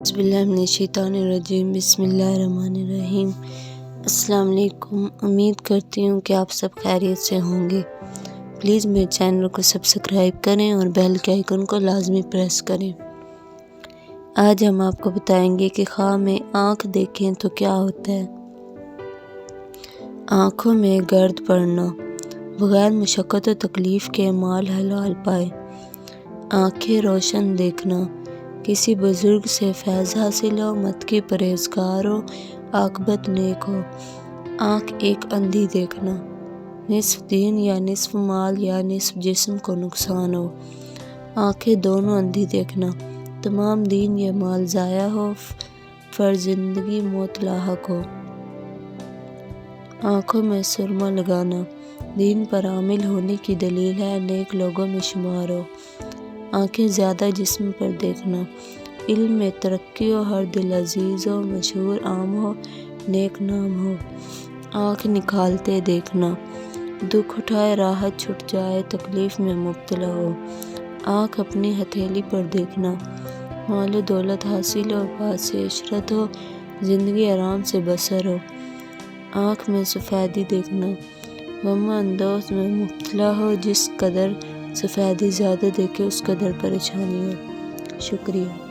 بسم اللہ من الشیطان الرجیم، بسم اللہ الرحمن الرحیم۔ السلام علیکم، امید کرتی ہوں کہ آپ سب خیریت سے ہوں گے۔ پلیز میرے چینل کو سبسکرائب کریں اور بیل کے آئیکن کو لازمی پریس کریں۔ آج ہم آپ کو بتائیں گے کہ خواب میں آنکھ دیکھیں تو کیا ہوتا ہے۔ آنکھوں میں گرد پڑنا، بغیر مشقت و تکلیف کے مال حلال پائے۔ آنکھیں روشن دیکھنا، کسی بزرگ سے فیض حاصل ہو، مت کی پرہیزگار ہو، عاقبت نیک ہو۔ آنکھ ایک اندھی دیکھنا، نصف دین یا نصف مال یا نصف جسم کو نقصان ہو۔ آنکھیں دونوں اندھی دیکھنا، تمام دین یا مال ضائع ہو، فرزندگی موت لاحق ہو۔ آنکھوں میں سرما لگانا، دین پر عامل ہونے کی دلیل ہے، نیک لوگوں میں شمار ہو۔ آنکھیں زیادہ جسم پر دیکھنا، علم میں ترقی ہو، ہر دل عزیز ہو، مشہور عام ہو، نیک نام ہو۔ آنکھ نکھالتے دیکھنا، دکھ اٹھائے، راحت چھٹ جائے، تکلیف میں مبتلا ہو۔ آنکھ اپنی ہتھیلی پر دیکھنا، مال و دولت حاصل ہو، پاس عشرت ہو، زندگی آرام سے بسر ہو۔ آنکھ میں سفیدی دیکھنا، غم و اندوہ میں مبتلا ہو، جس قدر سفیدی زیادہ دیکھے اس قدر پریشانی ہو۔ شکریہ۔